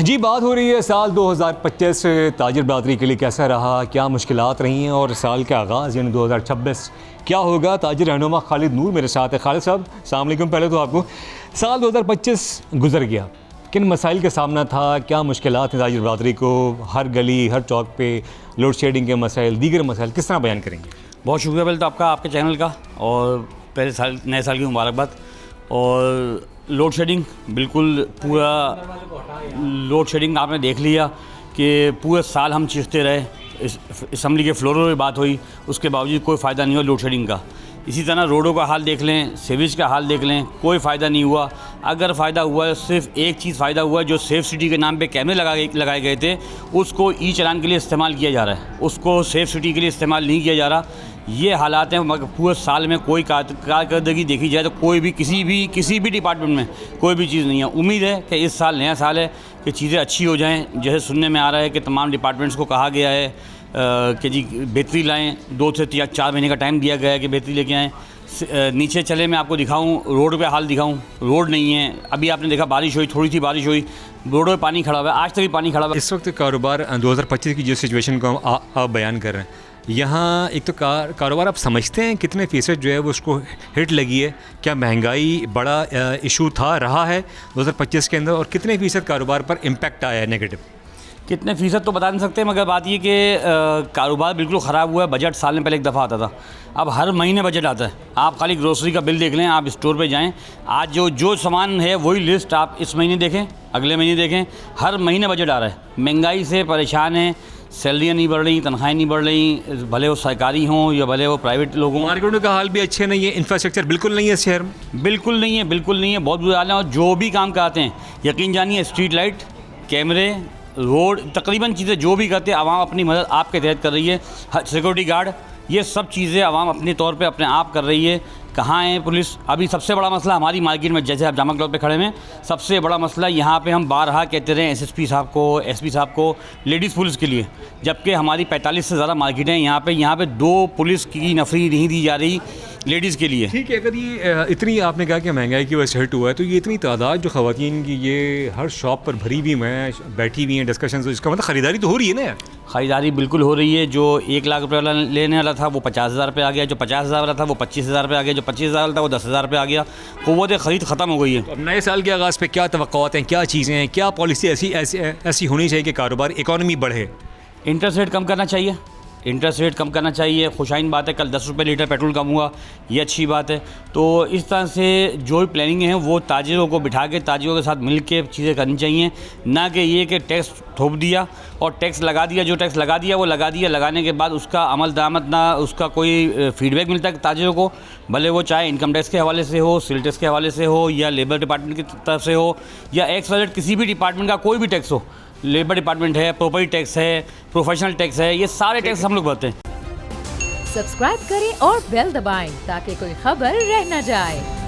जी, बात हो रही है साल 2025 ताजिर बरादरी के लिए कैसा रहा, क्या मुश्किलात रही हैं और साल का आगाज़ यानी 2026 क्या होगा। ताजिर रहनुमा खालिद नूर मेरे साथ है। खालिद साहब अस्सलाम वालेकुम। पहले तो आपको साल 2025 गुजर गया, किन मसाइल का सामना था, क्या मुश्किलात हैं ताजिर बरादरी को, हर गली हर चौक पे लोड शेडिंग के मसाइल, दीगर मसाइल किस तरह बयान करेंगे? बहुत शुक्रिया पहले तो आपका, आपके चैनल का, और पहले साल नए साल की मुबारकबाद। और लोड शेडिंग बिल्कुल पूरा लोड शेडिंग आपने देख लिया कि पूरे साल हम चीखते रहे, असम्बली के फ्लोरों में बात हुई, उसके बावजूद कोई फ़ायदा नहीं हुआ लोड शेडिंग का। इसी तरह रोडों का हाल देख लें, सीवेज का हाल देख लें, कोई फ़ायदा नहीं हुआ। अगर फ़ायदा हुआ है सिर्फ एक चीज़ फ़ायदा हुआ है, जो सेफ सिटी के नाम पे कैमरे लगाए गए थे उसको ई चालान के लिए इस्तेमाल किया जा रहा है, उसको सेफ सिटी के लिए इस्तेमाल नहीं किया जा रहा। ये हालात हैं, मगर पूरे साल में कोई कारकर्दगी देखी जाए तो कोई भी किसी भी डिपार्टमेंट में कोई भी चीज़ नहीं है। उम्मीद है कि इस साल नया साल है कि चीज़ें अच्छी हो जाएँ। जैसे सुनने में आ रहा है कि तमाम डिपार्टमेंट्स को कहा गया है कि जी बेहतरी लाएँ, 2 से 4 महीने का टाइम दिया गया है कि बेहतरी लेके आएँ। नीचे चले मैं आपको दिखाऊं, रोड पे हाल दिखाऊं, रोड नहीं है। अभी आपने देखा बारिश हुई, थोड़ी सी बारिश हुई, रोडों पे पानी खड़ा हुआ है, आज तक भी पानी खड़ा हुआ है। इस वक्त कारोबार 2025 की जो सिचुएशन को आप बयान कर रहे हैं, यहाँ एक तो कारोबार आप समझते हैं कितने फ़ीसद जो है वो उसको हिट लगी है? क्या महंगाई बड़ा इशू रहा है 2025 के अंदर, और कितने फ़ीसद कारोबार पर इम्पैक्ट आया है नेगेटिव? कितने फ़ीसद तो बता नहीं सकते, मगर बात ये कि कारोबार बिल्कुल ख़राब हुआ है। बजट साल में पहले एक दफ़ा आता था, अब हर महीने बजट आता है। आप खाली ग्रोसरी का बिल देख लें, आप स्टोर पे जाएं, आज जो सामान है वही लिस्ट आप इस महीने देखें, अगले महीने देखें, हर महीने बजट आ रहा है। महंगाई से परेशान है, सैलरियाँ नहीं बढ़ रही, तनख्वाहें नहीं बढ़ रही, भले वो सरकारी हों या भले वो प्राइवेट लोग हों। मार्केटों का हाल भी अच्छे नहीं है, इंफ्रास्ट्रक्चर बिल्कुल नहीं है शहर में, बिल्कुल नहीं है, बिल्कुल नहीं है, बहुत बुरे हाल है। और जो भी काम कराते हैं, यकीन जानिए, स्ट्रीट लाइट, कैमरे, रोड, तकरीबन चीज़ें जो भी करते हैं आवाम अपनी मदद आपके तहत कर रही है। सिक्योरिटी गार्ड, ये सब चीज़ें आवाम अपने तौर पे अपने आप कर रही है। कहाँ है पुलिस? अभी सबसे बड़ा मसला हमारी मार्केट में, जैसे आप जामा क्लॉथ पे खड़े हैं, सबसे बड़ा मसला यहाँ पे हम बारहा कहते रहे एसएसपी साहब को, एसपी साहब को, लेडीज़ पुलिस के लिए, जबकि हमारी 45 से ज़्यादा मार्केटें हैं यहाँ पे 2 पुलिस की नफरी नहीं दी जा रही लेडीज़ के लिए। ठीक है, अगर ये इतनी आपने कहा कि महंगाई की वजह से हिट हुआ है, तो ये इतनी तादाद जो ख़वातीन की ये हर शॉप पर भरी हुई हैं, बैठी हुई हैं डिस्कशन, तो इसका मतलब ख़रीदारी तो हो रही है ना? ख़रीदारी बिल्कुल हो रही है। जो 1 लाख रुपये वाला लेने वाला था वो 50,000 पे आ गया, जो 50,000 वाला था वो 25,000 पे आ गया, जो 25,000 वाला था वो 10,000 पे आ गया। क़ुव्वत ख़रीद ख़त्म हो गई है। तो अब नए साल के आगाज़ पे क्या तवक्कुआत हैं, क्या चीज़ें हैं, क्या पॉलिसी ऐसी होनी चाहिए कि कारोबार इकॉनमी बढ़े? इंटरेस्ट रेट कम करना चाहिए, इंटरेस्ट रेट कम करना चाहिए। खुशाइन बात है, कल 10 रुपये लीटर पेट्रोल कम हुआ, ये अच्छी बात है। तो इस तरह से जो भी प्लानिंग है वो ताजिरों को बिठा के, ताजिरों के साथ मिल के चीज़ें करनी चाहिए, ना कि ये कि टैक्स थोप दिया और टैक्स लगा दिया, जो टैक्स लगा दिया वो लगा दिया, लगाने के बाद उसका अमल दरामद ना उसका कोई फीडबैक मिलता है ताजिरों को, भले वो चाहे इनकम टैक्स के हवाले से हो, सेल टैक्स के हवाले से हो, या लेबर डिपार्टमेंट की तरफ से हो, या एक्स किसी भी डिपार्टमेंट का कोई भी टैक्स हो। लेबर डिपार्टमेंट है, प्रॉपर्टी टैक्स है, प्रोफेशनल टैक्स है, ये सारे टैक्स हम लोग भरते हैं। सब्सक्राइब करें और बेल दबाएं ताकि कोई खबर रह न जाए।